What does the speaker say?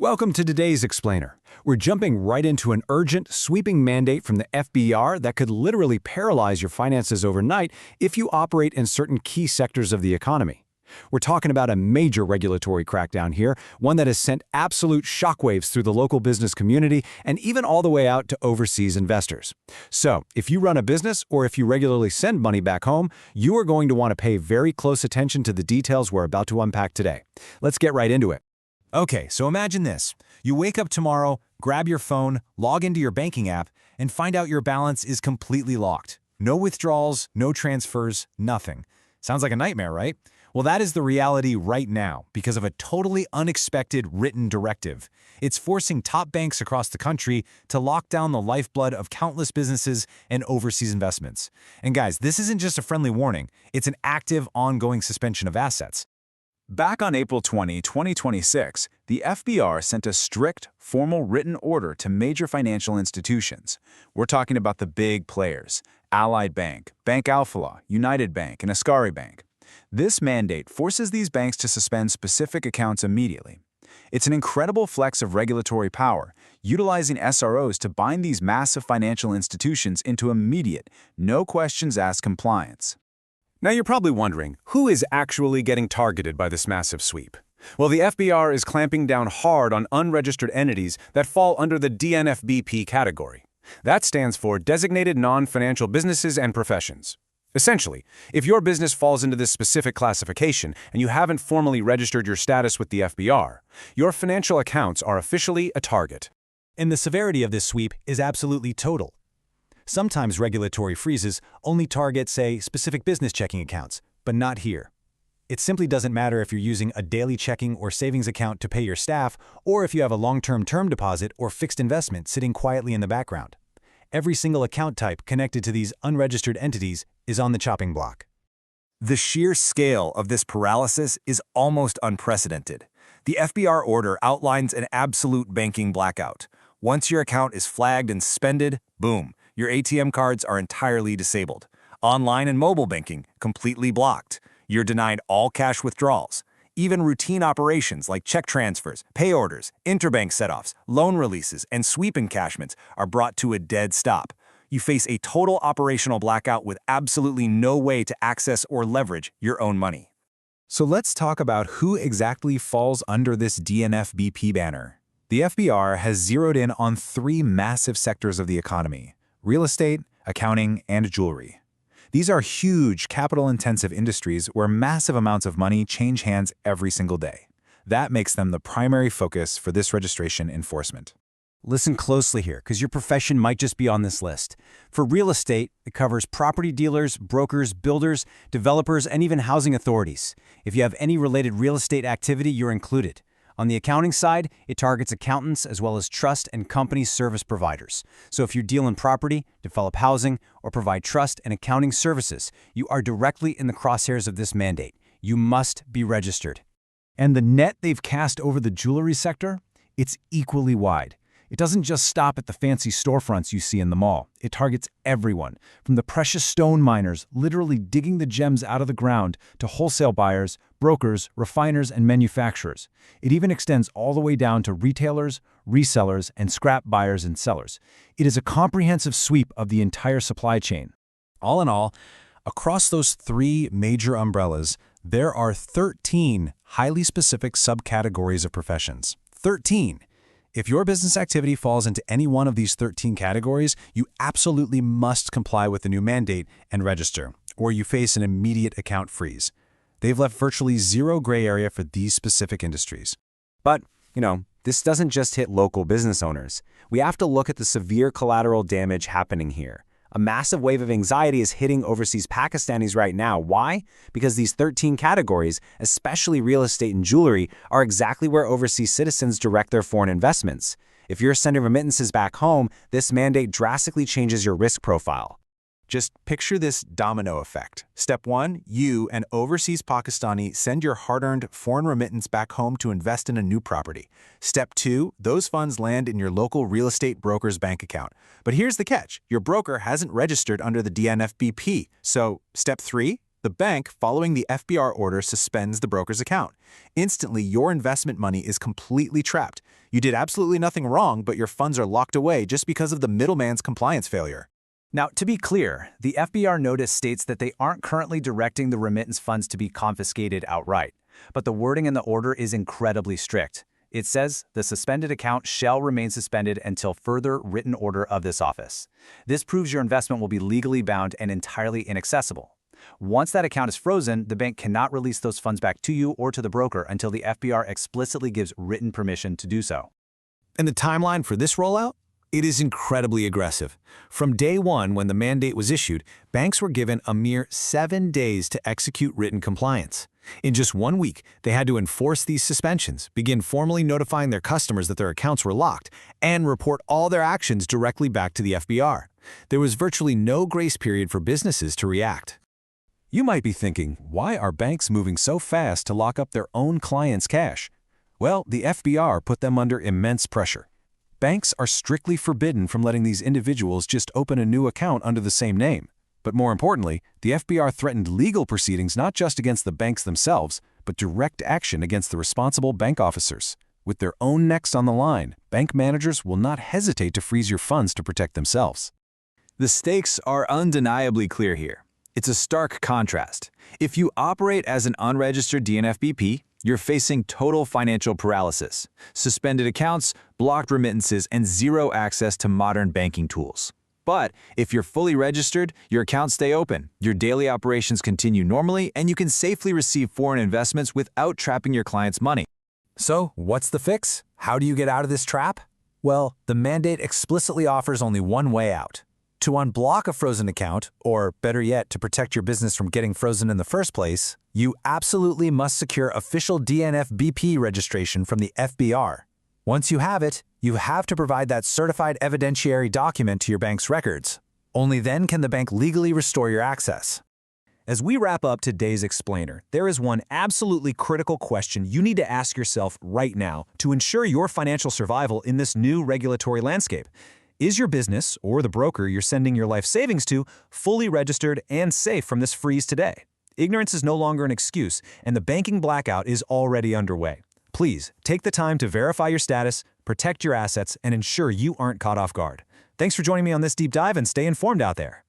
Welcome to today's Explainer. We're jumping right into an urgent, sweeping mandate from the FBR that could literally paralyze your finances overnight if you operate in certain key sectors of the economy. We're talking about a major regulatory crackdown here, one that has sent absolute shockwaves through the local business community and even all the way out to overseas investors. So, if you run a business or if you regularly send money back home, you are going to want to pay very close attention to the details we're about to unpack today. Let's get right into it. Okay, so imagine this. You wake up tomorrow, grab your phone, log into your banking app, and find out your balance is completely locked. No withdrawals, no transfers, nothing. Sounds like a nightmare, right? Well, that is the reality right now because of a totally unexpected written directive. It's forcing top banks across the country to lock down the lifeblood of countless businesses and overseas investments. And guys, this isn't just a friendly warning. It's an active, ongoing suspension of assets. Back on April 20, 2026, the FBR sent a strict, formal written order to major financial institutions. We're talking about the big players: Allied Bank, Bank Alphala, United Bank, and Ascari Bank. This mandate forces these banks to suspend specific accounts immediately. It's an incredible flex of regulatory power, utilizing SROs to bind these massive financial institutions into immediate, no-questions-asked compliance. Now you're probably wondering, who is actually getting targeted by this massive sweep? Well, the FBR is clamping down hard on unregistered entities that fall under the DNFBP category. That stands for Designated Non-Financial Businesses and Professions. Essentially, if your business falls into this specific classification and you haven't formally registered your status with the FBR, your financial accounts are officially a target. And the severity of this sweep is absolutely total. Sometimes regulatory freezes only target, say, specific business checking accounts, but not here. It simply doesn't matter if you're using a daily checking or savings account to pay your staff, or if you have a long-term term deposit or fixed investment sitting quietly in the background. Every single account type connected to these unregistered entities is on the chopping block. The sheer scale of this paralysis is almost unprecedented. The FBR order outlines an absolute banking blackout. Once your account is flagged and suspended, boom, your ATM cards are entirely disabled. Online and mobile banking, completely blocked. You're denied all cash withdrawals. Even routine operations like check transfers, pay orders, interbank setoffs, loan releases, and sweep encashments are brought to a dead stop. You face a total operational blackout with absolutely no way to access or leverage your own money. So let's talk about who exactly falls under this DNFBP banner. The FBR has zeroed in on three massive sectors of the economy: real estate, accounting, and jewelry. These are huge, capital-intensive industries where massive amounts of money change hands every single day. That makes them the primary focus for this registration enforcement. Listen closely here, because your profession might just be on this list. For real estate, it covers property dealers, brokers, builders, developers, and even housing authorities. If you have any related real estate activity, you're included. On the accounting side, it targets accountants as well as trust and company service providers. So if you deal in property, develop housing, or provide trust and accounting services, you are directly in the crosshairs of this mandate. You must be registered. And the net they've cast over the jewelry sector? It's equally wide. It doesn't just stop at the fancy storefronts you see in the mall. It targets everyone, from the precious stone miners literally digging the gems out of the ground to wholesale buyers, brokers, refiners, and manufacturers. It even extends all the way down to retailers, resellers, and scrap buyers and sellers. It is a comprehensive sweep of the entire supply chain. All in all, across those three major umbrellas, there are 13 highly specific subcategories of professions. 13! If your business activity falls into any one of these 13 categories, you absolutely must comply with the new mandate and register, or you face an immediate account freeze. They've left virtually zero gray area for these specific industries. But, this doesn't just hit local business owners. We have to look at the severe collateral damage happening here. A massive wave of anxiety is hitting overseas Pakistanis right now. Why? Because these 13 categories, especially real estate and jewelry, are exactly where overseas citizens direct their foreign investments. If you're sending remittances back home, this mandate drastically changes your risk profile. Just picture this domino effect. Step 1, you, an overseas Pakistani, send your hard-earned foreign remittance back home to invest in a new property. Step 2, those funds land in your local real estate broker's bank account. But here's the catch. Your broker hasn't registered under the DNFBP. So, step 3, The bank, following the FBR order, suspends the broker's account. Instantly, your investment money is completely trapped. You did absolutely nothing wrong, but your funds are locked away just because of the middleman's compliance failure. Now, to be clear, the FBR notice states that they aren't currently directing the remittance funds to be confiscated outright. But the wording in the order is incredibly strict. It says the suspended account shall remain suspended until further written order of this office. This proves your investment will be legally bound and entirely inaccessible. Once that account is frozen, the bank cannot release those funds back to you or to the broker until the FBR explicitly gives written permission to do so. And the timeline for this rollout? It is incredibly aggressive. From day one, when the mandate was issued, banks were given a mere 7 days to execute written compliance. In just 1 week, they had to enforce these suspensions, begin formally notifying their customers that their accounts were locked, and report all their actions directly back to the FBR. There was virtually no grace period for businesses to react. You might be thinking, why are banks moving so fast to lock up their own clients' cash? Well, the FBR put them under immense pressure. Banks are strictly forbidden from letting these individuals just open a new account under the same name. But more importantly, the FBR threatened legal proceedings not just against the banks themselves, but direct action against the responsible bank officers. With their own necks on the line, bank managers will not hesitate to freeze your funds to protect themselves. The stakes are undeniably clear here. It's a stark contrast. If you operate as an unregistered DNFBP, you're facing total financial paralysis, suspended accounts, blocked remittances, and zero access to modern banking tools. But if you're fully registered, your accounts stay open, your daily operations continue normally, and you can safely receive foreign investments without trapping your clients' money. So, what's the fix? How do you get out of this trap? Well, the mandate explicitly offers only one way out. To unblock a frozen account, or better yet, to protect your business from getting frozen in the first place, you absolutely must secure official DNFBP registration from the FBR. Once you have it, you have to provide that certified evidentiary document to your bank's records. Only then can the bank legally restore your access. As we wrap up today's explainer, there is one absolutely critical question you need to ask yourself right now to ensure your financial survival in this new regulatory landscape. Is your business, or the broker you're sending your life savings to, fully registered and safe from this freeze today? Ignorance is no longer an excuse, and the banking blackout is already underway. Please, take the time to verify your status, protect your assets, and ensure you aren't caught off guard. Thanks for joining me on this deep dive, and stay informed out there.